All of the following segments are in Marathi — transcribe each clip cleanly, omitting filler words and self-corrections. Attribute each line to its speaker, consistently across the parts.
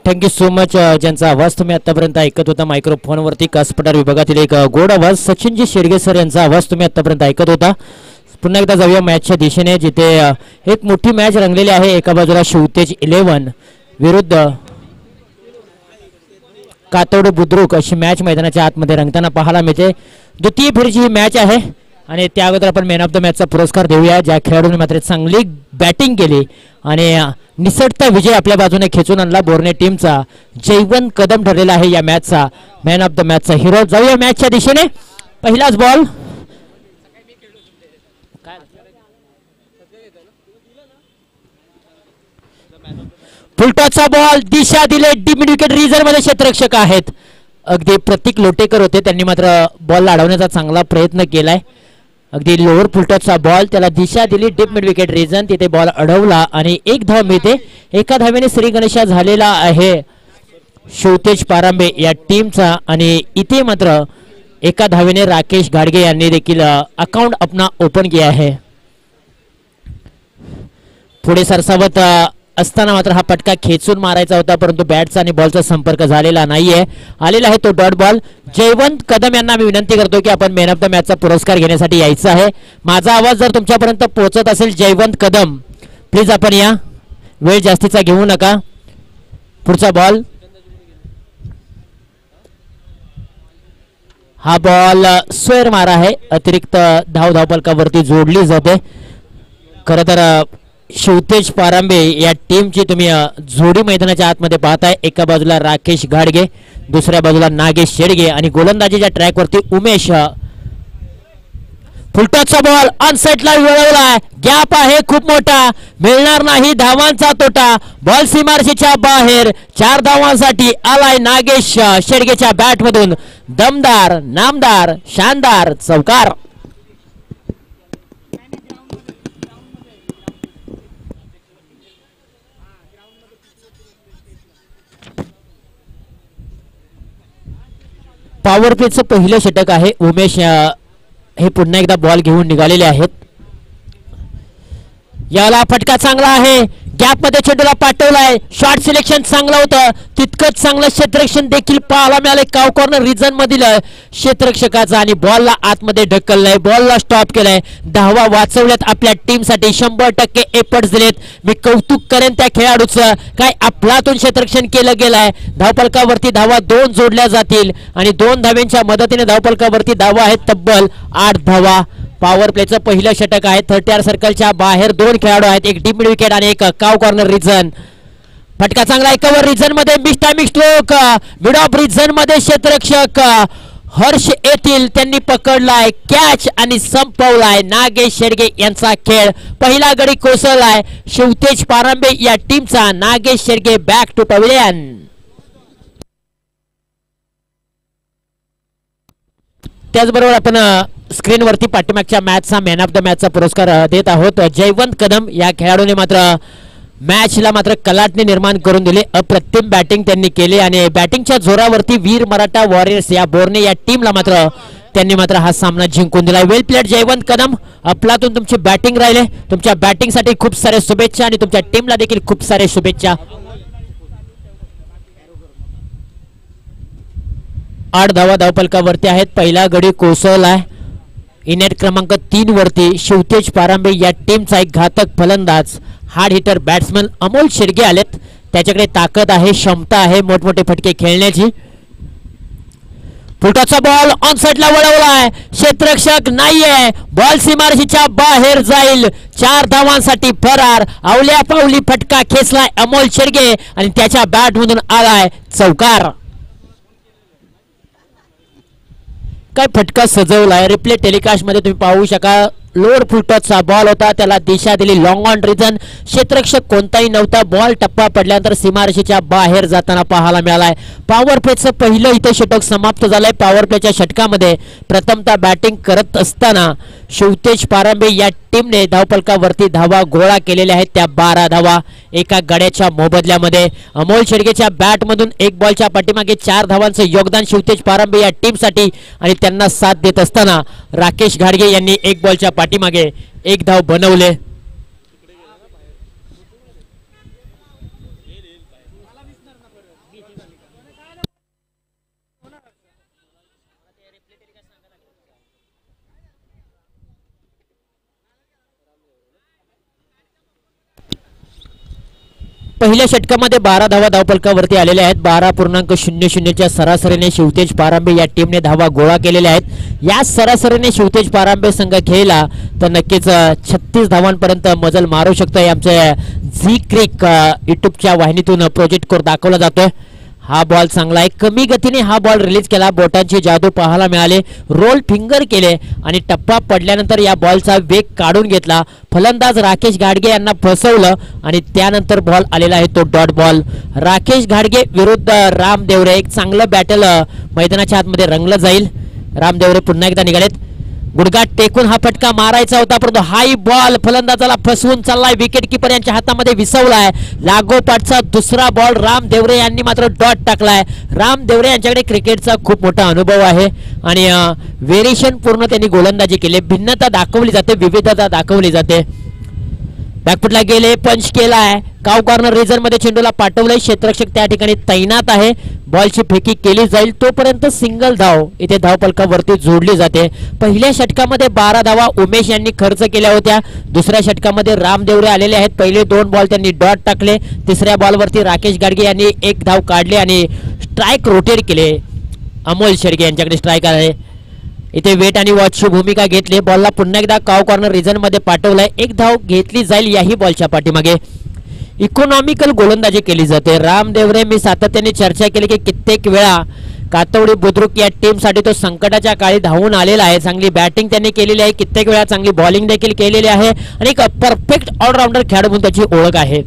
Speaker 1: Thank you so much. ज्यांचा आवाज तुम्ही आतापर्यंत ऐकत होता मायक्रोफोनवरती कासपठार विभागातील एक गोड आवाज सचिनजी शेडगे सर यांचा आवाज तुम्ही आतापर्यंत ऐकत होता. पुन्हा एकदा जाऊया मॅचच्या दिशेने, जिथे एक मोठी मॅच रंगलेली आहे. एका बाजूला शिवतेज 11 विरुद्ध कातोड बुद्रुक अशी मॅच मैदानाच्या आतमध्ये रंगताना पाहायला मिळते. द्वितीय फेरीची ही मॅच आहे आणि त्या अगोदर आपण मॅन ऑफ द मॅचचा पुरस्कार देऊया. ज्या खेळाडूने मात्र चांगली बॅटिंग केली आणि निसटता विजय आपल्या बाजूने खेचून आणला. बोर्ने टीमचा जयवंत कदम ठरलेला आहे या मॅचचा मॅन ऑफ द मॅचचा हिरो. जाऊया मॅचच्या दिशेने. पहिलाच बॉल फुलटॉसचा बॉल, दिशा दिले. डीप विकेट रिझर्व मध्ये क्षेत्ररक्षक आहेत. अगदी प्रतीक लोटेकर होते, त्यांनी मात्र बॉल अडवण्याचा चांगला प्रयत्न केलाय. अगदी लोअर फुलटॉसचा बॉल, त्याला दिशा दिली. डीप मिड विकेट रिजन, तिथे बॉल अडवला आणि एक धाव मिळते. एका धावेने श्री गणेशा झालेला आहे शिवतेज पारांबे या टीमचा आणि इथे मात्र एका धावेने राकेश घाडगे यांनी देखील अकाउंट अपना ओपन किया है. पुढे सरसावत असताना मात्र हा पटका खेचून मारायचा होता, परंतु बॅटचा आणि बॉलचा संपर्क झालेला नाहीये. आलेला आहे तो डॉट बॉल. जयवंत कदम यांना मी विनंती करतो की आपण मॅन ऑफ द मॅचचा पुरस्कार घेण्यासाठी यायचं आहे. माझा आवाज जर तुमच्यापर्यंत पोहोचत असेल जयवंत कदम, प्लीज आपण या. वेळ जास्तीचा घेऊ नका. पुढचा बॉल, हा बॉल स्क्वेअर मारा आहे. अतिरिक्त धावपलकावरती जोडली जाते. खरं तर शिवतेज पारांबे या टीमची तुम्ही जोडी मैदानाच्या आतमध्ये पाहताय. एका बाजूला राकेश घाडगे, दुसऱ्या बाजूला नागेश शेडगे आणि गोलंदाजीच्या ट्रॅकवरती उमेश. फुलटॉसचा बॉल ऑनसाइडला वळवलाय. गॅप आहे खूप मोठा, मिळणार नाही धावांचा तोटा. बॉल सीमारेषेच्या बाहेर. 4 धावांसाठी आलाय नागेश शेडगेच्या बॅट मधून. दमदार, नामदार, शानदार चौकार. पॉवर प्लेचं पहिलं षटक आहे. उमेश हे पुन्हा एकदा बॉल घेऊन निघालेले आहेत. याला फटका चांगला आहे. गॅप मध्ये चेंडूला पाठवलाय. शॉट सिलेक्शन चांगलं होतं, तितकंच चांगलं क्षेत्ररक्षण देखील पाहायला मिळाले काव कॉर्नर रिजन मधील क्षेत्ररक्षकाचा आणि बॉलला आतमध्ये ढकललाय. बॉलला स्टॉप केलाय. धावा वाचवल्यात आपल्या टीमसाठी. 100% एफर्ट्स दिलेत. मी कौतुक करेन त्या खेळाडूचं. काय अफलातून क्षेत्ररक्षण केलं गेलंय. धावपलकावरती धावा 2 जोडल्या जातील आणि 2 धाव्यांच्या मदतीने धावपलकावरती धावा आहेत तब्बल 8 धावा. पॉवर प्लेचं पहिलं षटक आहे. 30 सर्कलच्या बाहेर 2 खेळाडू आहेत, एक डीप मिड विकेट आणि एक काव कॉर्नर रिजन. फटका चांगला आहे. कव्हर रिजन मध्ये मिस्टामिक स्ट्रोक. मिड ऑफ रिजन मध्ये क्षेत्ररक्षक हर्ष येथील त्यांनी पकडलाय कॅच आणि संपवलाय. नागेश शेडगे यांचा खेळ. पहिला गडी कोसळलाय शिवतेज पारांबे या टीमचा. Nagesh Shedge back to pavilion. त्याचबरोबर आपण स्क्रीनवरती पाठीमागच्या मॅचचा मॅन ऑफ द मॅचचा पुरस्कार देत आहोत. जयवंत कदम या खेळाडूने मात्र मॅचला मात्र कलाटणी निर्माण करून दिले. अप्रतिम बॅटिंग त्यांनी केली आणि बॅटिंगच्या जोरावरती वीर मराठा वॉरियर्स या बोर्ने या टीमला मात्र त्यांनी मात्र हा सामना जिंकून दिला. वेल प्लेड जयवंत कदम. अफलातून तुमची बॅटिंग राहिले. तुमच्या बॅटिंगसाठी खूप सारे शुभेच्छा आणि तुमच्या टीमला देखील खूप सारे शुभेच्छा. 8 धावा धावपलकावरती आहेत. पहिला गडी कोसळलाय. इनेट क्रमांक 3 वरती शिवतेज पारांबे या टीमचा एक घातक फलंदाज hard hitter batsman Amol Shedge आलेत. त्याच्याकडे ताकद आहे, क्षमता आहे मोठमोठे फटके खेळण्याची. फुलटॉसचा बॉल ऑन साइडला वळवलाय. क्षेत्ररक्षक नाहीये. बॉल सीमारेषेच्या बाहेर जाईल. 4 धावांसाठी फरार. आवल्या पावली फटका खेचलाय अमोल शेडगे आणि त्याच्या बॅट मधून आलाय चौकार. काय फटका सजवलाय. रिप्ले टेलिकास्ट मध्ये तुम्ही पाहू शका. लोअर फुलटॉसचा बॉल होता, त्याला दिशा दिली लॉंग ऑन रिजन. क्षेत्ररक्षक कोणताही नव्हता. बॉल टप्पा पडल्यानंतर सीमारेषेच्या बाहेर जाताना पाहायला मिळालाय. पॉवर प्लेचं पहिलं इथे षटक समाप्त झालंय. पॉवर प्लेच्या षटकामध्ये प्रथमतः बॅटिंग करत असताना शिवतेज पारांबे या टीमने धावपलकावरती धावा गोळा केलेल्या आहेत. त्या 12 धावा एका गड्याच्या मोबदल्यामध्ये. अमोल शेडगेच्या बॅटमधून 1 बॉलच्या पाठीमागे 4 धावांचं योगदान शिवतेज पारांबे या टीमसाठी आणि त्यांना साथ देत असताना राकेश घाडगे यांनी 1 बॉलच्या पाठीमागे 1 धाव बनवले. पहिल्या षटकामध्ये 12 धावा धावफलकावरती आलेल्या आहेत. 12.00च्या सरासरीने शिवतेज पारांबे या टीमने धावा गोळा केलेल्या आहेत. या सरासरीने शिवतेज पारांबे संघ खेळला तर नक्कीच 36 धावांपर्यंत मजल मारू शकतो. आमच्या झी क्रिक युट्यूबच्या वाहिनीतून प्रोजेक्ट करून दाखवला जातोय. हा बॉल चांगला आहे. कमी गतीने हा बॉल रिलीज केला. बोटांची जादू पाहायला मिळाले. रोल फिंगर केले आणि टप्पा पडल्यानंतर या बॉलचा वेग काढून घेतला. फलंदाज राकेश घाडगे यांना फसवलं आणि त्यानंतर बॉल आलेला आहे तो डॉट बॉल. राकेश घाडगे विरुद्ध राम देवरे. एक चांगलं बॅटल मैदानाच्या आतमध्ये रंगलं जाईल. राम देवरे पुन्हा एकदा निघालेत. गुडघा टेकून हा फटका मारायचा होता परंतु हाई बॉल फलंदाजाला फसवून चाललाय. विकेट किपर यांच्या हातामध्ये विसवलाय. लागोपाठचा दुसरा बॉल राम देवरे यांनी मात्र डॉट टाकलाय. राम देवरे यांच्याकडे क्रिकेटचा खूप मोठा अनुभव आहे आणि व्हेरिएशन पूर्ण त्यांनी गोलंदाजी केली. भिन्नता दाखवली जाते, विविधता दाखवली जाते. बॅकफुटला गेले, पंच केलाय. काव कॉर्नर रिजन मध्ये चेंडूला पाठवलंय. क्षेत्ररक्षक त्या ठिकाणी तैनात आहे. बॉलची फेकी केली जाईल तोपर्यंत सिंगल धाव इथे धावफलकावरती जोडली जाते. पहिल्या षटकामध्ये 12 धावा उमेश यांनी खर्च केल्या होत्या. दुसऱ्या षटकामध्ये राम देवरे आलेले आहेत. पहिले 2 बॉल त्यांनी डॉट टाकले. तिसऱ्या बॉलवरती राकेश गाडगे यांनी 1 धाव काढली आणि स्ट्राईक रोटेट केले. अमोल शेडगे यांच्याकडे स्ट्राईक आहे. इथे वेट आणि वॉचची भूमिका घेतली. बॉलला पुन्हा एकदा काव कॉर्नर रिजन मध्ये पाठवलाय. 1 धाव घेतली जाईल याही बॉलच्या पाठीमागे. इकॉनॉमिकल गोलंदाजी केली जाते. राम देवरे मी सातत्याने चर्चा केली की कित्येक वेळा कातवडी बुद्रुक या टीम साठी तो संकटाच्या काळी धावून आलेला आहे. चांगली बॅटिंग त्यांनी केलेली आहे. कित्येक वेळा चांगली बॉलिंग देखील केलेली आहे आणि एक परफेक्ट ऑलराऊंडर खेळाडू म्हणून त्याची ओळख आहे.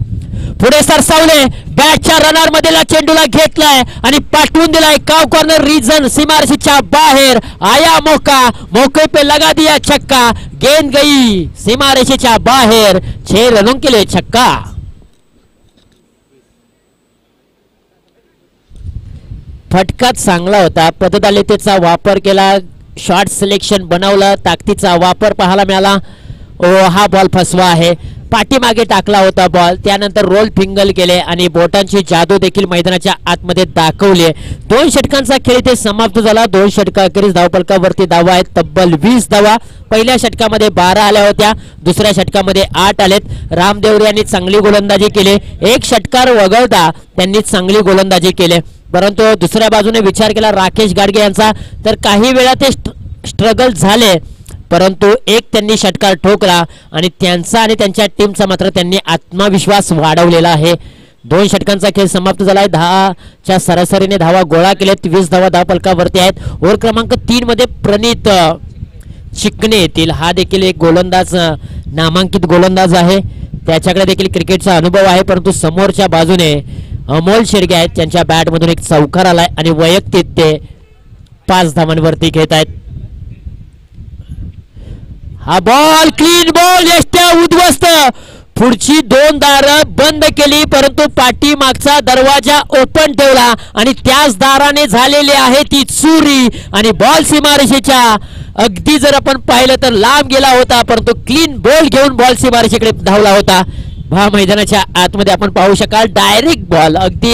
Speaker 1: पुढे सरसावले. बॅटच्या रनर मधला चेंडूला घेतलाय आणि पाठवून दिलाय काव कॉर्नर रिजन सीमारेषेच्या बाहेर. आया मौका, मौके पे लगा दिया छक्का. गेंद गई सीमारेषेच्या बाहेर. 6 रनों के लिए छक्का. फटका चांगला होता. पदतालिकेचा वापर केला. शॉर्ट सिलेक्शन बनवलं. ताकदीचा वापर पाहायला मिळाला. हा बॉल फसवा आहे. पाठीमागे टाकला होता बॉल. त्यानंतर रोल फिंगल केले आणि बोटांची जादू देखील मैदानाच्या आतमध्ये दाखवली. 2 षटकांचा खेळ इथे समाप्त झाला. 2 षटकाखेरीज धावफलकावरती धावा आहेत तब्बल 20 धावा. पहिल्या षटकामध्ये 12 आल्या होत्या. दुसऱ्या षटकामध्ये 8 आलेत. राम देवरे यांनी चांगली गोलंदाजी केली. 1 षटकार वगळता त्यांनी चांगली गोलंदाजी केली. परंतु दुसऱ्या बाजूने विचार केला राकेश गाडगे यांचा तर काही वेळा ते स्ट्रगल झाले परंतु एक त्यांनी षटकार ठोकला आणि त्यांचा आणि त्यांच्या टीमचा मात्र त्यांनी आत्मविश्वास वाढवलेला आहे. 2 षटकांचा खेळ समाप्त झालाय. 10च्या सरासरीने धावा गोळा केल्यात. 20 धावा धावफलकावरती आहेत. ओव्हर क्रमांक 3 मध्ये प्रणित चिकणे येतील. हा देखील एक गोलंदाज, नामांकित गोलंदाज आहे. त्याच्याकडे देखील क्रिकेटचा अनुभव आहे परंतु समोरच्या बाजूने अमोल शेडगे आहेत. त्यांच्या बॅट मधून एक चौकार आलाय आणि वैयक्तिक ते 5 धावांवरती घेत आहेत. हा बॉल क्लीन बॉल. यष्ट्या उद्ध्वस्त. पुढची 2 दारं बंद केली परंतु पाठीमागचा दरवाजा ओपन ठेवला आणि त्याच दाराने झालेली आहे ती चोरी आणि बॉल सीमारेषेच्या अगदी जर आपण पाहिलं तर लांब गेला होता परंतु क्लीन बॉल घेऊन बॉल सीमारेषेकडे धावला होता. मैदानाच्या आतमध्ये आपण पाहू शकाल डायरेक्ट बॉल अगदी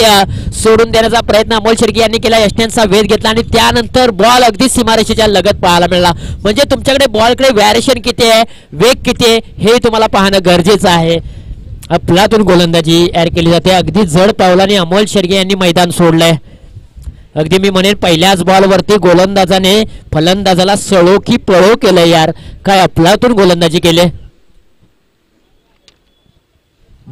Speaker 1: सोडून देण्याचा प्रयत्न अमोल शेडगे यांनी केला. यष्ट्यांचा वेध घेतला आणि त्यानंतर बॉल अगदी सीमारेषेच्या लगत पाहायला मिळाला. म्हणजे तुमच्याकडे बॉलकडे व्हेरिएशन किती आहे, वेग किती आहे हे तुम्हाला पाहणं गरजेचं आहे. अफलातून गोलंदाजी ऍड केली जाते. अगदी जड पावलाने अमोल शेडगे यांनी मैदान सोडलंय. अगदी मी म्हणेन पहिल्याच बॉलवरती गोलंदाजाने फलंदाजाला सळो की पळो केलं. यार काय अफलातून गोलंदाजी केले.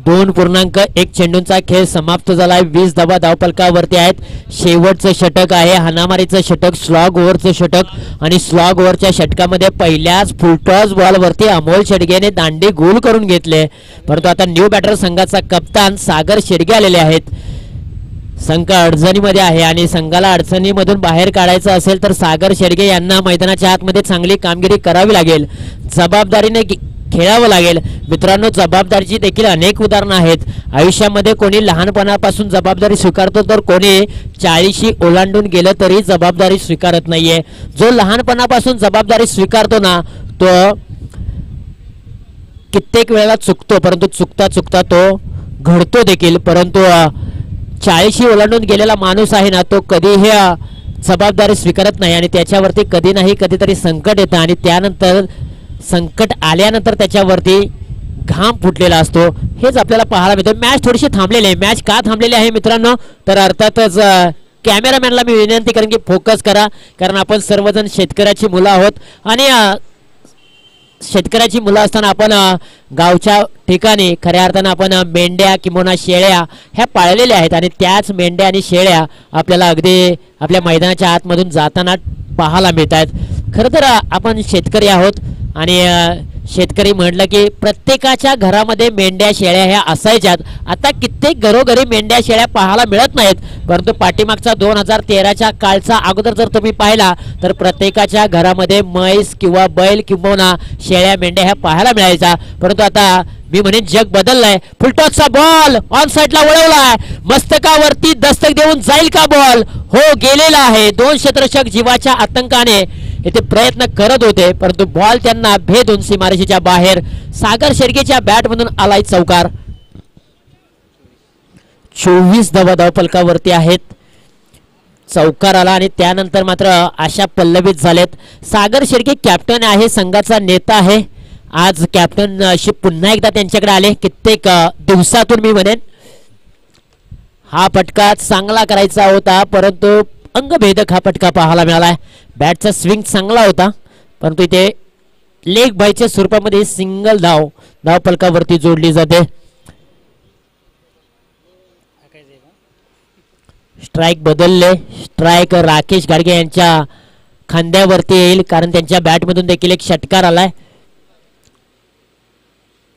Speaker 1: 2.1 चेंडूंचा खेळ समाप्त झालाय. 20 धावा धावफलकावरती आहेत. शेवटचं षटक आहे. हाणामारीचं षटक, स्लॉग ओव्हरचं षटक आणि स्लॉग ओव्हरच्या षटकामध्ये पहिल्याच फुलटॉस बॉलवरती अमोल शेडगेने दांडी गोल करून घेतले. परंतु आता न्यू बॅटर संघाचा कप्तान सागर शेडगे आलेले आहेत. संघ अडचणीमध्ये आहे आणि संघाला अडचणीमधून बाहेर काढायचं असेल तर सागर शेडगे यांना मैदानाच्या आतमध्ये चांगली कामगिरी करावी लागेल. जबाबदारीने खेळावं लागेल. मित्रांनो जबाबदारीची देखील अनेक उदाहरणं आहेत. आयुष्यामध्ये कोणी लहानपणापासून जबाबदारी स्वीकारतो तर कोणी 40शी ओलांडून गेलं तरी जबाबदारी स्वीकारत नाहीये. जो लहानपणापासून जबाबदारी स्वीकारतो ना तो कित्येक वेळेला चुकतो परंतु चुकता चुकता तो घडतो देखील. परंतु 40शी ओलांडून गेलेला माणूस आहे ना तो कधीही जबाबदारी स्वीकारत नाही आणि त्याच्यावरती कधी नाही कधीतरी संकट येतं आणि त्यानंतर संकट आल्यानंतर त्याच्यावरती घाम फुटलेला असतो हेच आपल्याला पाहायला मिळतं. मॅच थोडीशी थांबलेली आहे. मॅच का थांबलेली आहे मित्रांनो, तर अर्थातच कॅमेरामॅनला मी विनंती करेन की फोकस करा, कारण आपण सर्वजण शेतकऱ्याची मुलं आहोत आणि शेतकऱ्याची मुलं असताना आपण गावच्या ठिकाणी खऱ्या अर्थानं आपण मेंढ्या किंवा शेळ्या ह्या पाळलेल्या आहेत आणि त्याच मेंढ्या आणि शेळ्या आपल्याला अगदी आपल्या मैदानाच्या आतमधून जाताना पाहायला मिळत आहेत. खरं तर आपण शेतकरी आहोत आणि शेतकरी म्हटलं की प्रत्येकाच्या घरामध्ये मेंढ्या शेळ्या ह्या असायच्यात. आता कित्येक घरोघरी मेंढ्या शेळ्या पाहायला मिळत नाहीत, परंतु पाठीमागचा 2013च्या काळचा अगोदर जर तुम्ही पाहिला तर प्रत्येकाच्या घरामध्ये म्हैस किंवा बैल किंवा शेळ्या मेंढ्या ह्या पाहायला मिळायच्या. परंतु आता मी म्हणेन जग बदललंय. फुलटॉसचा बॉल ऑन साइडला वळवलाय, मस्तकावरती दस्तक देऊन जाईल का बॉल? हो, गेलेला आहे. 2 क्षेत्ररक्षक जीवाच्या आतंकाने इथे प्रयत्न करत होते, परंतु बॉल त्यांना भेदून सीमारेषेच्या बाहेर सागर शेडगेच्या बॅट मधून आलाय चौकार. 24 धावा फलकावरती आहेत. चौकार आला आणि त्यानंतर मात्र आशा पल्लवित झालेत. सागर शेडगे कॅप्टन आहे, संघाचा नेता आहे. आज कॅप्टनशिप पुन्हा एकदा त्यांच्याकडे आले कित्येक दिवसातून. मी म्हणेन हा फटका चांगला करायचा होता, परंतु अंगभेदक हा फटका पाहायला मिळाला. बॅटचा स्विंग चांगला होता, परंतु इथे लेग बायच्या स्वरूपामध्ये सिंगल धाव फलकावरती जोडली जाते. स्ट्राइक बदलले. स्ट्राइक राकेश गाडगे यांच्या खांद्यावरती येईल, कारण त्यांच्या बॅटमधून देखील एक षटकार आलाय.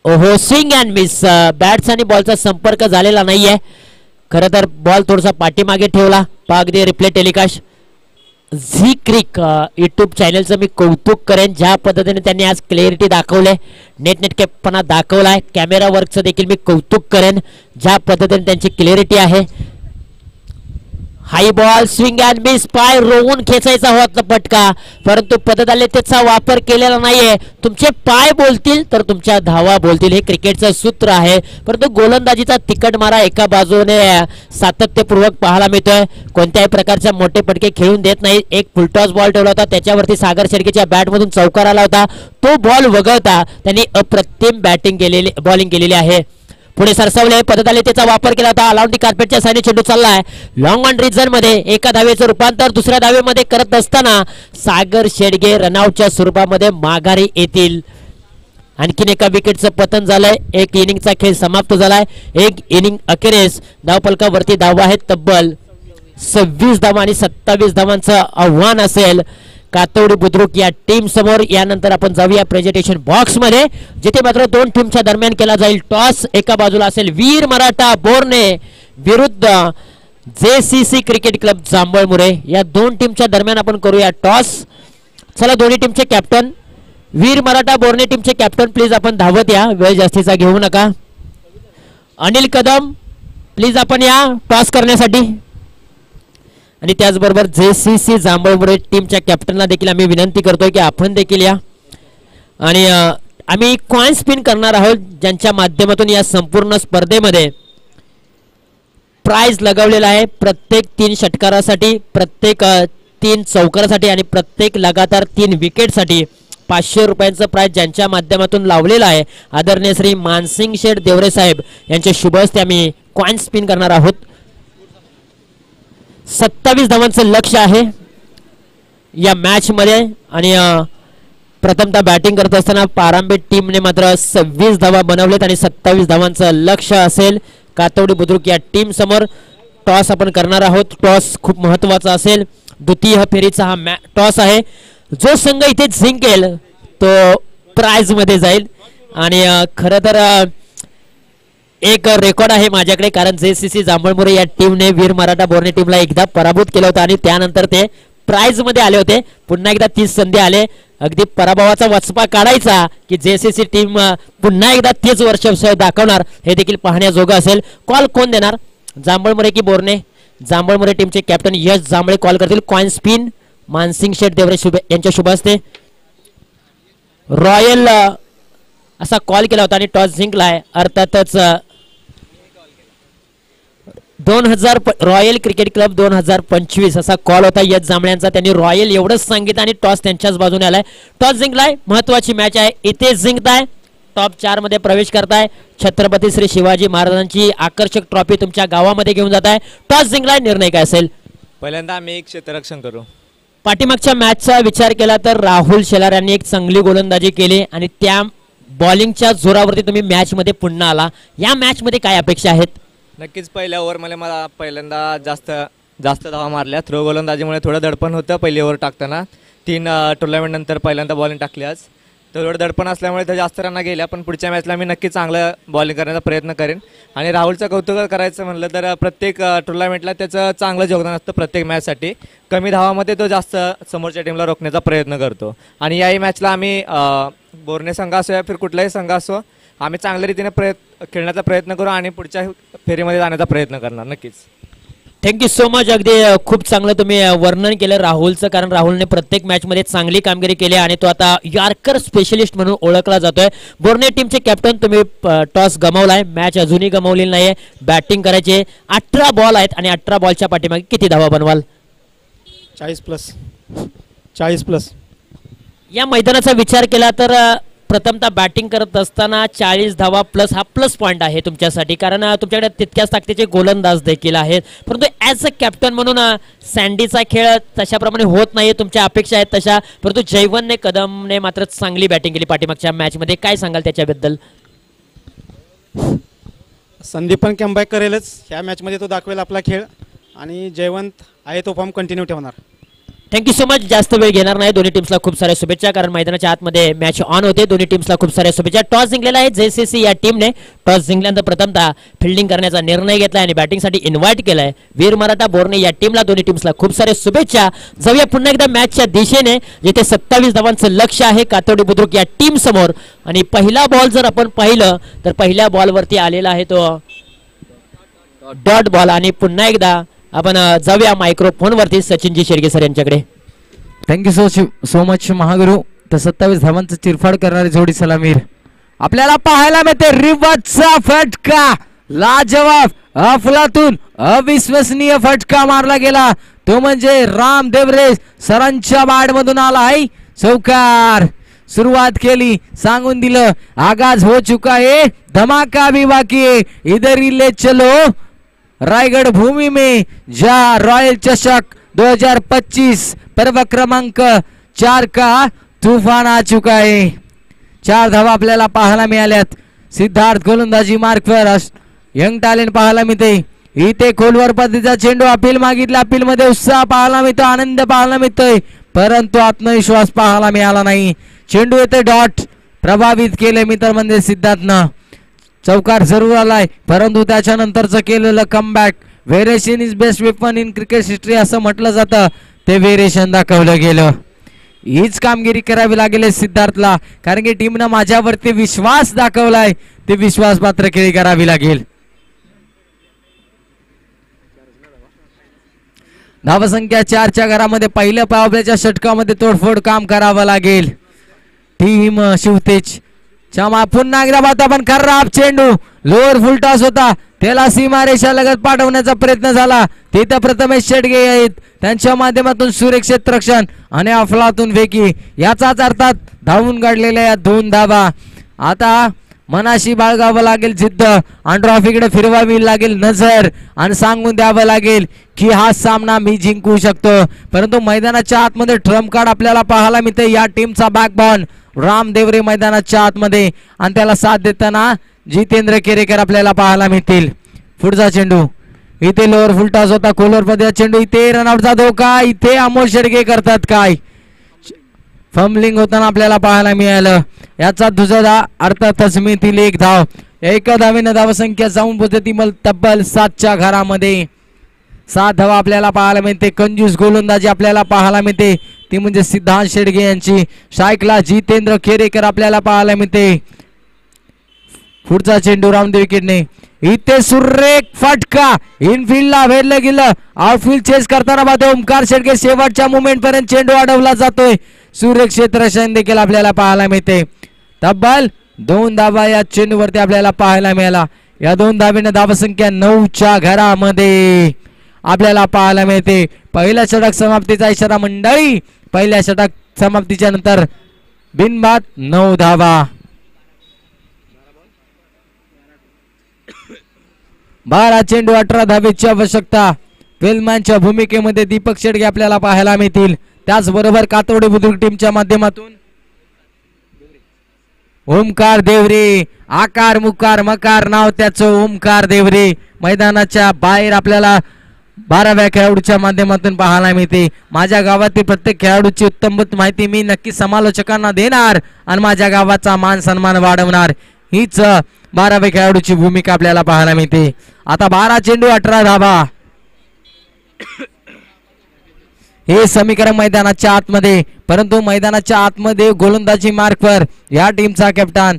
Speaker 1: ओहो, स्विंग अँड मिस. बॅट्स आणि बॉलचा संपर्क झालेला नाहीये. खरं तर बॉल थोडासा पाठीमागे ठेवला. अगदी रिप्ले टेलिकास्ट झी क्रिक यूट्यूब चॅनलचं मी कौतुक करेन, ज्या पद्धतीने त्यांनी आज क्लिअरिटी दाखवले, नेटनेटकेपणा दाखवलाय. कॅमेरा वर्कचं देखील मी कौतुक करेन, ज्या पद्धतीने त्यांची क्लिअरिटी आहे. हाई बॉल, स्विंग अँड मिस. पाय रोवून खेचायचा होता फटका, परंतु पदतालिकेचा वापर केलेला नाहीये. तुमचे पाय बोलतील तर तुमच्या धावा बोलतील, हे क्रिकेटचं सूत्र आहे. परंतु गोलंदाजीचा तिकट मारा एका बाजूने सातत्यपूर्वक पाहायला मिळतोय. कोणत्याही प्रकारचे मोठे फटके खेळून देत नाही. एक फुलटॉस बॉल ठेवला होता, त्याच्यावरती सागर शेडगेच्या बॅटमधून चौकार आला होता. तो बॉल वगळता त्यांनी अप्रतिम बॉलिंग केलेली आहे. पुढे सरसवले, पदतालिकेचा वापर केला होता. अलाउंड दी कार्पेटच्या साइडने चेंडू चाललाय लॉंग ऑन रिझन मध्ये. एका धावेचं रूपांतर दुसऱ्या धावेमध्ये करत असताना सागर शेडगे रनआउटच्या स्वरूपामध्ये माघारी येतील. आणखीन एका विकेटचं पतन झालंय. एक इनिंगचा खेळ समाप्त झालाय. एक इनिंग अखेरीस धावफलकावरती धावा आहेत तब्बल 26 धावा आणि 27 धावांचं आव्हान असेल कातवडी बुद्रुक या टीम समोर. यानंतर आपण जाऊया प्रेझेंटेशन बॉक्स मध्ये, जिथे मात्र 2 टीमच्या दरम्यान केला जाईल टॉस. एका बाजूला असेल वीर मराठा बोरणे विरुद्ध JCC क्रिकेट क्लब जांभळमुरे. या 2 टीमच्या दरम्यान आपण करूया टॉस. चला, दोन्ही टीमचे कॅप्टन, वीर मराठा बोरणे टीमचे कॅप्टन प्लीज आपण धावत या, वेळ जास्तीचा घेऊ नका. अनिल कदम प्लीज आपण या टॉस करण्यासाठी. आणि त्याचबरोबर JCC जांभळमुरे टीमच्या कॅप्टनला देखील आम्ही विनंती करतोय की आपण देखील या. आणि आम्ही कॉइन स्पिन करणार आहोत, ज्यांच्या माध्यमातून या संपूर्ण स्पर्धेमध्ये प्राइज लगावलेला आहे. प्रत्येक 3 षटकारासाठी, प्रत्येक 3 चौकारासाठी आणि प्रत्येक लगातार 3 विकेटसाठी 500 रुपयांचं प्राइज ज्यांच्या माध्यमातून लावलेलं आहे. आदरणीय श्री मानसिंग शेठ देवरे साहेब यांच्या शुभ हस्ते आम्ही कॉइन स्पिन करणार आहोत. 27 धावांचं लक्ष आहे या मॅच मध्ये. आणि प्रथमतः बॅटिंग करत असताना पारांबे टीमने मात्र 26 धावा बनवलेत आणि 27 धावांचं लक्ष असेल कातवडी बुद्रुक या टीम समोर. टॉस आपण करणार आहोत. टॉस खूप महत्वाचा असेल. द्वितीय फेरीचा हा टॉस आहे. जो संघ इथे जिंकेल तो प्राइज मध्ये जाईल. आणि खरं तर एक रेकॉर्ड आहे माझ्याकडे, कारण JCC जांभळमुरे या टीमने वीर मराठा बोरणे टीमला एकदा पराभूत केलं होतं आणि त्यानंतर ते प्राइज मध्ये आले होते. पुन्हा एकदा 30 संधी आले. अगदी पराभवाचा वचपा काढायचा की JCC टीम पुन्हा एकदा 30 वर्ष दाखवणार, हे देखील पाहण्याजोगं असेल. कॉल कोण देणार, जांभळमुरे की बोरणे? जांभळमुरे टीमचे कॅप्टन यश जांभळे कॉल करतील. कॉइन स्पिन मानसिंग शेठ देवरे यांच्या शुभ हस्ते. रॉयल असा कॉल केला होता आणि टॉस जिंकलाय. अर्थातच 2000 रॉयल क्रिकेट क्लब 2025 असा कॉल होता यश जांभळे यांचा. त्यांनी रॉयल एवढंच सांगितलं आणि टॉस त्यांच्याच बाजूने आलाय. टॉस जिंकलाय. महत्वाची मॅच आहे. इथे जिंकताय टॉप 4 मध्ये प्रवेश करताय. छत्रपती श्री शिवाजी महाराजांची आकर्षक ट्रॉफी तुमच्या गावामध्ये घेऊन जाताय. टॉस जिंकलाय, निर्णय काय असेल?
Speaker 2: पहिल्यांदा आम्ही एक क्षेत्ररक्षण करू.
Speaker 1: पाठीमागच्या मॅचचा विचार केला तर राहुल शेलार यांनी एक चांगली गोलंदाजी केली आणि त्या बॉलिंगच्या जोरावरती तुम्ही मॅच मध्ये पुन्हा आला. या मॅच मध्ये काय अपेक्षा आहेत?
Speaker 2: नक्कीच पहिल्या ओव्हरमध्ये मला पहिल्यांदा जास्त धावा मारल्या. थ्रो गोलंदाजीमुळे थोडं दडपण होतं पहिली ओव्हर टाकताना. 3 टुर्नामेंट नंतर पहिल्यांदा बॉलिंग टाकली आज. तर थोडं दडपण असल्यामुळे तर जास्त रन गेल्या, पण पुढच्या मॅचला मी नक्की चांगलं बॉलिंग करण्याचा प्रयत्न करेन. आणि राहुलचं कौतुक करायचं म्हणलं तर प्रत्येक टुर्नामेंटला त्याचं चांगलं योगदान असतं. प्रत्येक मॅचसाठी कमी धावामध्ये तो जास्त समोरच्या टीमला रोखण्याचा प्रयत्न करतो. आणि याही मॅचला आम्ही बोर्ने संघ असो या फिर कुठलाही संघ असो, आम्ही चांगल्या रीतीने खेळण्याचा प्रयत्न करू आणि पुढच्या फेरीमध्ये जाण्याचा प्रयत्न करणार नक्कीच.
Speaker 1: Thank you so much. अगदी खूप चांगलं तुम्ही वर्णन केलं राहुलचं, कारण राहुलने प्रत्येक मॅचमध्ये चांगली कामगिरी केली आणि तो आता यॉर्कर स्पेशलिस्ट म्हणून ओळखला जातोय. बोर्ने टीमचे कॅप्टन, तुम्ही टॉस गमावलाय, मॅच अजूनही गमावलेली नाहीये. बॅटिंग करायचे, 18 बॉल आहेत आणि 18 बॉलच्या पाठीमागे किती धावा बनवाल?
Speaker 3: 40 प्लस.
Speaker 1: या मैदानाचा विचार केला तर प्रथमतः बॅटिंग करत असताना 40 धावा प्लस हा प्लस पॉईंट आहे तुमच्यासाठी, कारण तुमच्याकडे तितक्याच ताकदीचे गोलंदाज देखील आहेत. परंतु ॲज अ कॅप्टन म्हणून सँडीचा खेळ तशाप्रमाणे होत नाही, तुमच्या अपेक्षा आहेत तशा. परंतु जयवंतने कदमने मात्र चांगली बॅटिंग केली पाठीमागच्या मॅचमध्ये. काय सांगाल त्याच्याबद्दल?
Speaker 3: संदीप पण कमबॅक करेलच ह्या मॅचमध्ये, तो दाखवेल आपला खेळ आणि जयवंत आहे तो फॉर्म कंटिन्यू ठेवणार.
Speaker 1: Thank you so much. जास्त वेळ घेणार नाही. दोन्ही टीम्सला खूप साऱ्या शुभेच्छा, कारण मैदानाच्या आतमध्ये मॅच ऑन होते. दोन्ही टीम्सला खूप साऱ्या शुभेच्छा. टॉस जिंकलेला आहे JCC या टीमने. टॉस जिंकल्यानंतर प्रथमतः फिल्डिंग करण्याचा निर्णय घेतला आणि बॅटिंगसाठी इन्व्हाइट केलाय वीर मराठा बोर्ने या टीमला. दोन्ही टीम्सला खूप साऱ्या शुभेच्छा. जाऊया पुन्हा एकदा मॅचच्या दिशेने, जिथे 27 धावांचं लक्ष आहे कातोडी बुद्रुक या टीम समोर. आणि पहिला बॉल जर आपण पाहिलं तर पहिल्या बॉलवरती आलेला आहे तो डॉट बॉल. आणि पुन्हा एकदा आपण जाऊया मायक्रोफोनवरती सचिनजी शेरगे सर यांच्याकडे.
Speaker 4: Thank you so much Mahaguru. तर 27 धावांचं चिरफाड करणारी जोडी सलामीर आपल्याला पाहायला मिळते. रिवर्सचा फटका, लाजवाब, अफलातून, अविश्वसनीय फटका मारला गेला. तो म्हणजे राम देवरे सरांच्या बॅट मधून आला आहे. चौकार. सुरुवात केली, सांगून दिलं आगाज हो चुका है, धमाका भी बाकी है. इधर ही ले चलो रायगढ़ भूमि में, जा रॉयल चषक 2025 पर्व क्रमांक 4 का तूफान आ चुका है. 4 धावा आपल्याला पाहायला मिळाल्यात. सिद्धार्थ गोलंदाजी मार्कवर, यंग टॅलेंट पाहायला मिळते. इथे खोलवर पद्धतीचा चेंडू, अपील मागितला, अपील मध्ये उत्साह पाहायला मिळतो, आनंद पाहायला मिळतोय, परंतु आत्मविश्वास पाहायला मिळाला नाही. चेंडू येते डॉट, प्रभावित केले मित्र म्हणजे सिद्धार्थनं. चौकार जरूर आलाय, परंतु त्याच्यानंतरचं केलेलं comeback, variation is best weapon in cricket history असं म्हटलं जातं, ते व्हेरिएशन दाखवलं गेलं. हीच कामगिरी करावी लागेल सिद्धार्थला, कारण की टीमनं माझ्यावरती विश्वास दाखवलाय, ते विश्वास पात्र खेळी करावी लागेल. धावसंख्या 4च्या घरामध्ये पहिल्या पावल्याच्या षटकामध्ये तोडफोड काम करावं लागेल. टीम शिवतेज च्या पुन्हा एकदा बात आपण खराब चेंडू, लोअर फुल टॉस होता, त्याला सीमारेषा लगत पाठवण्याचा प्रयत्न झाला. तिथं प्रथमेश शेडगे आहेत, त्यांच्या माध्यमातून सुरेख क्षेत्ररक्षण आणि अफलातून फेकी, याचाच अर्थात धावून काढलेल्या या 2 धावा. आता मनाशी बाळगावं लागेल जिद्द, आणि ट्रॉफीकडे फिरवावी लागेल नजर, आणि सांगून द्यावं लागेल की हा सामना मी जिंकू शकतो. परंतु मैदानाच्या आतमध्ये ट्रम्प कार्ड आपल्याला पाहायला मिळते. या टीमचा बॅकबॉन राम देवरे मैदानाच्या आतमध्ये, आणि त्याला साथ देताना जितेंद्र केरेकर आपल्याला पाहायला मिळतील. पुढचा चेंडू, इथे लोअर फुल टॉस होता, खोलवर पद्धतीचा चेंडू, इथे रनआउटचा धोका, इथे अमोल शेडगे करतात काय, फंबलिंग होताना आपल्याला पाहायला मिळालं. याचा दुसरा अर्थातच मिळतील 1 धाव. एका धावेनं धावसंख्या जाऊन पोहोचते ती तब्बल 7च्या घरामध्ये. 7 धावा आपल्याला पाहायला मिळते. कंजूस गोलंदाजी आपल्याला पाहायला मिळते, ती म्हणजे सिद्धांत शेडगे यांची. स्ट्राईकला जितेंद्र केरेकर आपल्याला पाहायला मिळते. पुढचा चेंडू रामदेव विकेटने, इथे सुरेख फटका, इनफिल्डला भेटलं गेलं, आउटफील्ड चेस करताना पाहतो ओमकार शेडगे, शेवटच्या मुवमेंट पर्यंत चेंडू अडवला जातोय. सुरेख क्षेत्ररक्षण देखील आपल्याला पाहायला मिळते. तब्बल 2 धावा या चेंडूवरती आपल्याला पाहायला मिळाला. या 2 धावेनं धावसंख्या 9च्या घरामध्ये आपल्याला पाहायला मिळते. पहिल्या षटक समाप्तीचा इशारा मंडळी. पहिल्या षटक समाप्तीच्या नंतर बिनबाद 9 धावा. 12 चेंडू 18 धावेची आवश्यकता. वेलमॅनच्या भूमिकेमध्ये दीपक शेडगे आपल्याला पाहायला मिळतील. त्याचबरोबर कातवडे बुद्रुक टीमच्या माध्यमातून ओमकार देवरे, आकार मुकार मकार नाव त्याचं ओमकार देवरे मैदानाच्या बाहेर आपल्याला 12व्या खेळाडूच्या माध्यमातून पाहायला मिळते. माझ्या गावातील प्रत्येक खेळाडूची उत्तम माहिती मी नक्की समालोचकांना देणार आणि माझ्या गावाचा मान सन्मान वाढवणार, हीच 12व्या खेळाडूची भूमिका आपल्याला पाहायला मिळते. आता 12 चेंडू 18 धावा. हे समीकरण मैदानाच्या आतमध्ये, परंतु मैदानाच्या आतमध्ये गोलंदाजी मार्कवर या टीमचा कॅप्टन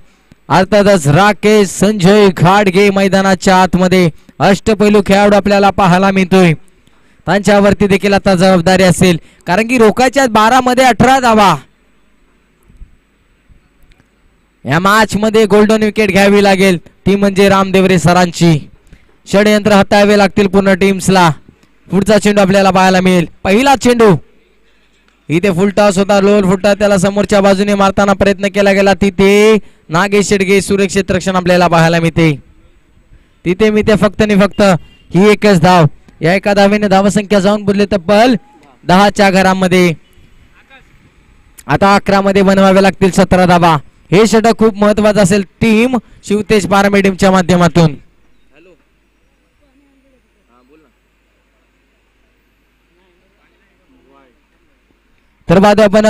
Speaker 4: अर्थातच राकेश संजय घाडगे मैदानाच्या आतमध्ये अष्टपैलू खेळाडू आपल्याला पाहायला मिळतोय. त्यांच्यावरती देखील आता जबाबदारी असेल, कारण की रोखाच्या 12 मध्ये 18 धावा. या मॅच मध्ये गोल्डन विकेट घ्यावी लागेल, ती म्हणजे रामदेवरे सरांची. षडयंत्र हाताळावे लागतील पूर्ण टीम्सला. पुढचा चेंडू आपल्याला पाहायला मिळेल. पहिला चेंडू इथे फुल टॉस होता, लोअर फुटा त्याला समोरच्या बाजूने मारताना प्रयत्न केला गेला. तिथे नागेश शेडगे सुरक्षित रक्षण आपल्याला पाहायला मिळते. तिथे मी ते फक्त आणि फक्त ही एकच धाव. या एका धावेने धावसंख्या जाऊन बुडले तब्बल 10च्या घरामध्ये. आता 11 मध्ये बनवावे लागतील 17 धावा. हे षटक खूप महत्वाचं असेल टीम शिवतेज पारमे टीमच्या माध्यमातून. तर बाद आपण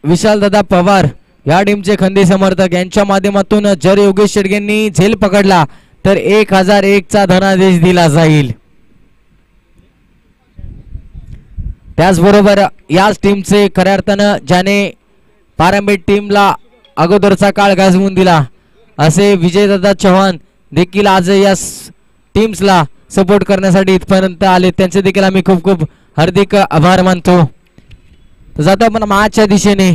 Speaker 4: विशाल दादा पवार या टीमचे खंदी समर्थक यांच्या माध्यमातून जर योगेश शेडगेंनी झेल पकडला तर 1001 चा धनादेश दिला जाईल. त्याचबरोबर याच टीमचे खऱ्या अर्थानं ज्याने पारंबेट टीमला अगोदरचा काळ गाजवून दिला असे विजयदादा चव्हाण देखील आज या टीम्सला सपोर्ट करण्यासाठी इथपर्यंत आले. त्यांचे देखील आम्ही खूप खूप हार्दिक आभार मानतो. जातो आपण मॅचच्या दिशेने.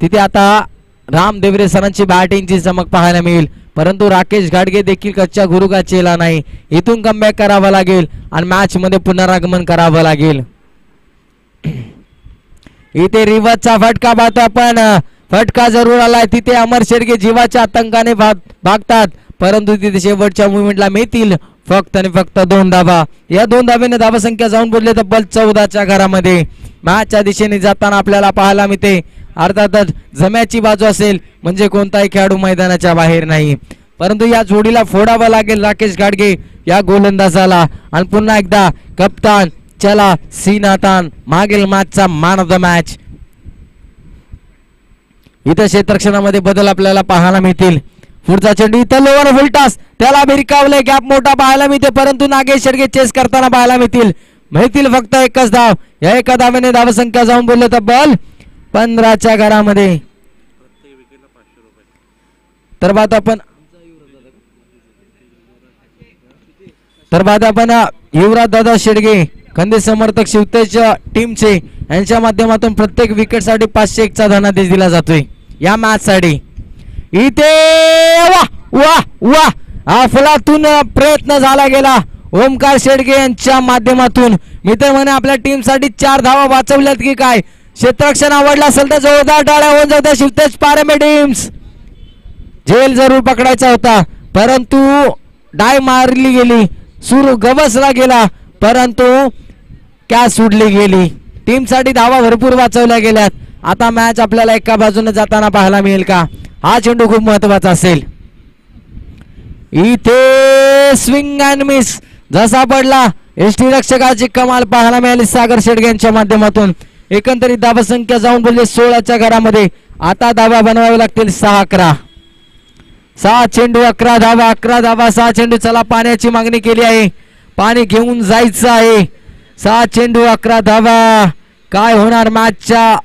Speaker 4: तिथे आता रामदेवरे सरांची बॅटिंगची चमक पाहायला मिळेल, परंतु राकेश घाडगे देखील कच्च्या गुरुगाचेला नाही. इथून कमबॅक करावा लागेल आणि मॅच मध्ये पुनरागमन करावं लागेल. इथे रिवर्सचा फटका पाहतो आपण. फटका जरूर आलाय. तिथे अमर शेडगे जीवाच्या आतंकाने भागतात, परंतु तिथे शेवटच्या मुवमेंटला मिळतील फक्त आणि फक्त 2 धावा. या 2 धावेने धावसंख्या जाऊन बुडले तब्बल 14च्या घरामध्ये. मॅचच्या दिशेने जाताना आपल्याला पाहायला मिळते अर्थातच जम्याची बाजू असेल म्हणजे कोणताही खेळाडू मैदानाच्या बाहेर नाही, परंतु या जोडीला फोडावं लागेल राकेश घाडगे या गोलंदाजाला. आणि पुन्हा एकदा कप्तान चला सीनातान मागील मॅचचा मॅन ऑफ द मॅच. इथं क्षेत्ररक्षणामध्ये बदल आपल्याला पाहायला मिळतील. पुढचा चेंडू इथं लोअर फुलटास त्याला भिरकावले, गॅप मोठा पाहायला मिळते, परंतु नागेश शेडगे चेस करताना पाहायला मिळतील फक्त एकच धाव. या एका धावेने धावसंख्या जाऊन बोलले तब्बल 15च्या घरामध्ये. तर बाद आपण युवराज दादा शेडगे खंदे समर्थक शिवतेज टीमचे यांच्या माध्यमातून प्रत्येक विकेट साठी 501 चा धनादेश दिला जातोय या मॅच साठी. इथे वा वा वा अफलातून प्रयत्न झाला गेला ओमकार शेडगे यांच्या माध्यमातून. मित्र म्हणे आपल्या टीम साठी 4 धावा वाचवल्यात की काय. क्षेत्ररक्षण आवडला असेल तर जोरदार टाळ्या होऊन जाऊ द्या शिवतेज पारमे टीम्स. झेल जरूर पकडायचा होता, परंतु डाय मारली गेली, सूर गवसला गेला, परंतु कॅच सुटली गेली. टीम साठी धावा भरपूर वाचवल्या गेल्यात. आता मॅच आपल्याला एका बाजूने जाताना पाहायला मिळेल का, हा चेंडू खूप महत्वाचा असेल. इथे स्विंग अँड मिस जसा पडला एसटी रक्षकाची कमाल पाहायला मिळाली सागर शेडगे यांच्या माध्यमातून. एकंदरीत धावा संख्या जाऊन बोलले 16च्या घरामध्ये. आता धावा बनवावे लागतील 6-11. 6 चेंडू 11 धावा, 11 धावा 6 चेंडू. चला पाण्याची मागणी केली आहे, पाणी घेऊन जायचं आहे. 6 चेंडू 11 धावा. काय होणार मॅचच्या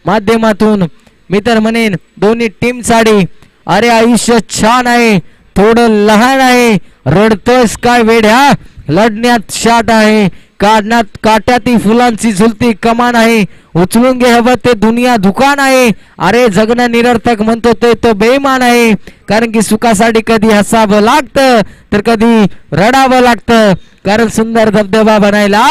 Speaker 4: माध्यमातून मी तर म्हणेन दोन्ही टीम साठी अरे आयुष्य छान आहे, थोडं लहान आहे, रडतोयस काय वेड्या, लढण्यात शाट आहे, काढण्यात काट्याती फुलांची झुलती कमान आहे, उचलून घे हवं ते दुनिया दुकान आहे. अरे जगणं निरर्थक म्हणतो ते तो बेईमान आहे, कारण की सुखासाठी कधी हसावं लागतं तर कधी रडावं लागतं, कारण सुंदर धबधबा बनायला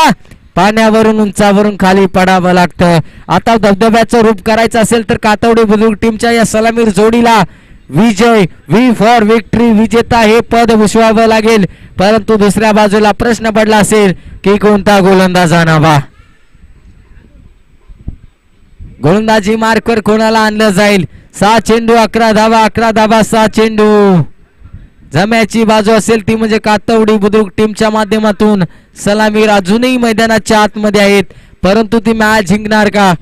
Speaker 4: पाण्यावरून उंचावरून खाली पडावं लागतं. आता धबधब्याचं रूप करायचं असेल तर कातवडे बुद्रुक टीमच्या या सलामीर जोडीला विजय, व्ही फॉर विक्ट्री, विजेता हे पद भूषवावं लागेल. परंतु दुसऱ्या बाजूला प्रश्न पडला असेल की कोणता गोलंदाज आणावा. गोलंदाजी मार्कवर कोणाला आणलं जाईल. 6 चेंडू 11 धावा, 11 धावा 6 चेंडू. जम्याची बाजू असेल ती म्हणजे कातवडी बुद्रुक टीमच्या माध्यमातून सलामीर अजूनही मैदानाच्या आतमध्ये आहेत, परंतु ती मॅच जिंकणार का.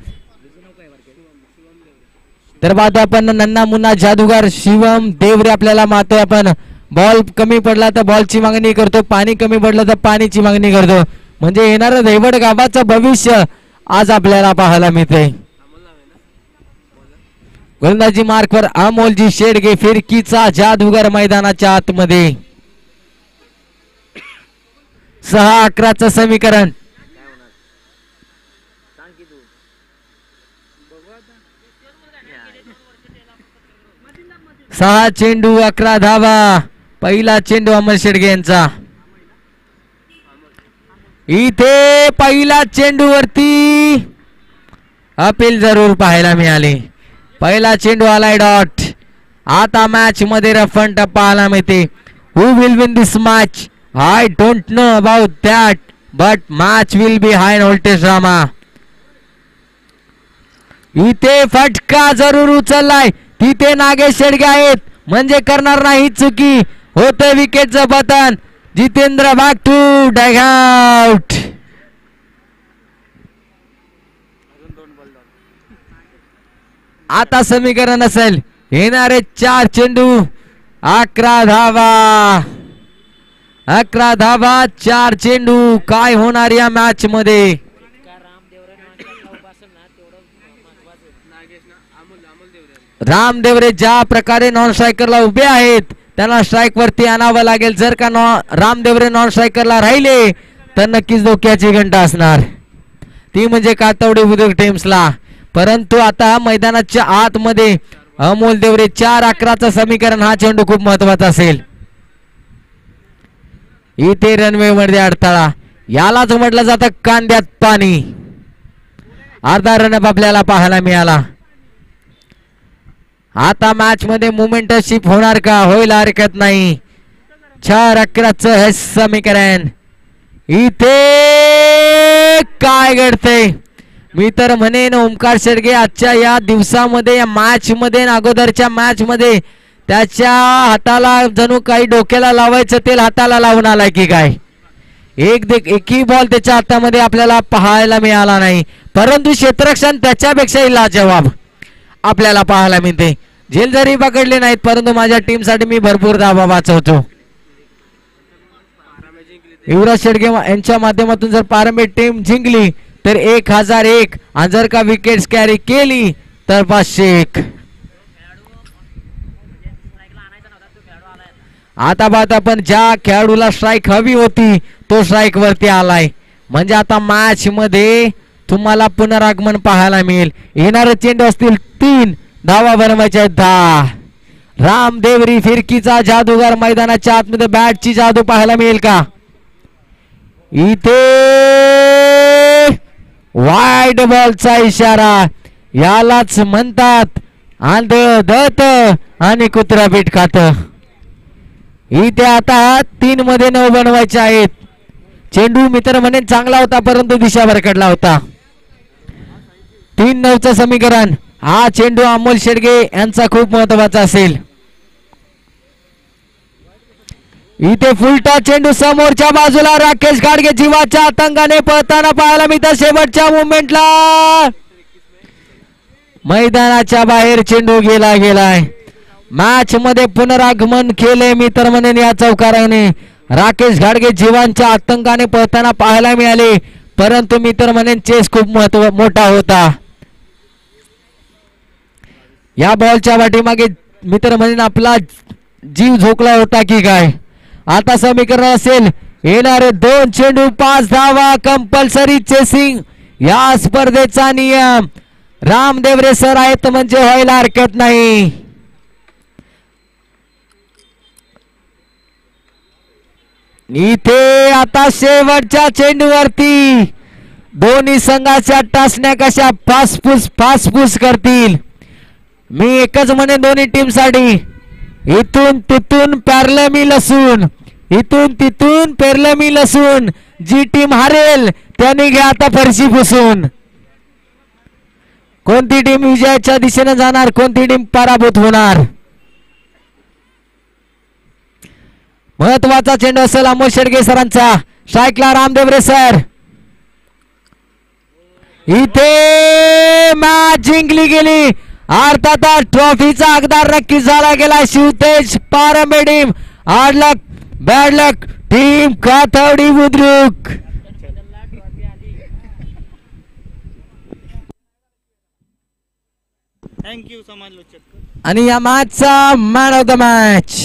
Speaker 4: तर बाद आपण नन्ना मुन्ना जादूगार शिवम देवरे आपल्याला मारतोय. आपण बॉल कमी पडला तर बॉलची मागणी करतो, पाणी कमी पडलं तर पाणीची मागणी करतो. म्हणजे येणारं देवड गावाचं भविष्य आज आपल्याला पाहायला मिळतंय. गोलंदाजी मार्कवर अमोलजी शेडगे, फिरकीचा जादूगार मैदानाच्या आतमध्ये. 6-11चं समीकरण. 6 चेंडू 11 धावा. पहिला चेंडू अमोल शेडगे यांचा. इथे पहिला चेंडू वरती अपील जरूर पाहायला मिळाले. पहिला चेंडू आलाय डॉट. आता मॅच मध्ये रफन टप्पा आला मिळते. Who will win this match? I don't know about that, but match will be high voltage drama. इथे फटका जरूर उचललाय. तिथे नागेश शेडगे आहेत, म्हणजे करणार नाही चुकी. होते विकेटचं पतन. जितेंद्र बागटू डॅग आउट. आता समीकरण असेल येणारे 4 चेंडू 11 धावा. 11 धावा 4 चेंडू. काय होणार या मॅच मध्ये? राम देवरे ज्या प्रकारे नॉन स्ट्रायकरला उभे आहेत त्यांना स्ट्राईक वरती आणावं लागेल. जर का राम देवरे नॉन स्ट्रायकरला राहिले तर नक्कीच धोक्याची घंटा असणार, ती म्हणजे कातवडी बुद्रुक टीम्सला. परंतु आता मैदानाच्या आतमध्ये अमोल देवरे 4-11चं समीकरण. हा चेंडू खूप महत्वाचा असेल. इथे रनवे मध्ये अडथळा, यालाच म्हटलं जातं कांद्यात पाणी. अर्धा रनअप आपल्याला पाहायला मिळाला. आता मॅच मध्ये मोमेंटशिप होणार का? होईल हरकत नाही. 4-11चं हे समीकरण. इथे काय घडतंय? मी तर म्हणेन ओमकार शेडगे आजच्या या दिवसामध्ये, या मॅच मध्ये, अगोदरच्या मॅच मध्ये त्याच्या हाताला जणू काही डोक्याला लावायचं तेल हाताला लावून आलाय की काय. एकही बॉल त्याच्या हातामध्ये आपल्याला पाहायला मिळाला नाही, परंतु क्षेत्ररक्षण त्याच्यापेक्षाही लाजवाब आपल्याला पाहायला मिळते. झेल जरी पकडले नाहीत, परंतु माझ्या टीम साठी मी भरपूर धावा वाचवतो. युवराज शेडगे यांच्या माध्यमातून जर पारंबे टीम जिंकली तर 1001, आणि जर का विकेट्स कॅरी केली तर 501. आता बात आपण ज्या खेळाडूला स्ट्राईक हवी होती तो स्ट्राईक वरती आलाय, म्हणजे आता मॅच मध्ये तुम्हाला पुनरागमन पाहायला मिळेल. येणारे चेंडू असतील 3 धावा बनवायच्या 10. राम देवरी फिरकीचा जादूगार मैदानाच्या आतमध्ये बॅटची जादू पाहायला मिळेल का? इथे वाईड बॉलचा इशारा, यालाच म्हणतात आंधळ दत आणि कुत्रा बीट खात. इथे आता 3 मध्ये 9 बनवायचे आहेत. चेंडू मित्र म्हणे चांगला होता, परंतु दिशा भरकडला होता. 3-9चं समीकरण. हा चेंडू अमोल शेडगे यांचा खूप महत्वाचा असेल. इथे फुलटा चेंडू समोरच्या बाजूला राकेश गाडगे जीवाच्या आतंकाने पळताना पाहायला मिळतात. शेवटच्या मुवमेंटला मैदानाच्या बाहेर चेंडू गेलाय. मॅच मध्ये पुनरागमन केले मित्र म्हणून या चौकाराने. राकेश घाडगे जीवांच्या आतंकाने पळताना पाहायला मिळाले, परंतु मित्र म्हणून चेस खूप मोठा होता. या बॉलच्या पाठीमागे मित्र म्हणून आपला जीव झोकला होता की काय. आता समीकरण असेल येणारे 2 चेंडू 5 धावा. कंपल्सरी चेसिंग या स्पर्धेचा नियम. राम देवरे सर आहेत म्हणजे व्हायला हरकत नाही. इथे आता शेवटच्या चेंडूवरती दोन्ही संघाच्या टासण्या कशा फासफूस करतील. मी एकच म्हणे दोन्ही टीम साठी इथून तिथून पेरलं मी लसूण, इथून तिथून पेरलं मी लसूण. जी टीम हारेल त्याने घ्या आता फरशी पुसून. कोणती टीम विजयाच्या दिशेने जाणार, कोणती टीम पराभूत होणार. महत्वाचा चेंडू असेल अमोल शेडगे सरांचा. स्ट्राईकला रामदेवरे सर. इथे मॅच जिंकली गेली. अर्थातच ट्रॉफीचा हकदार नक्की झाला गेला शिवतेज पारंबे टीम. हार्ड लक बॅड लक टीम काथवडी बुद्रुक.
Speaker 3: थँक्यू समाज लोचक.
Speaker 4: आणि या मॅचचा मॅन ऑफ द मॅच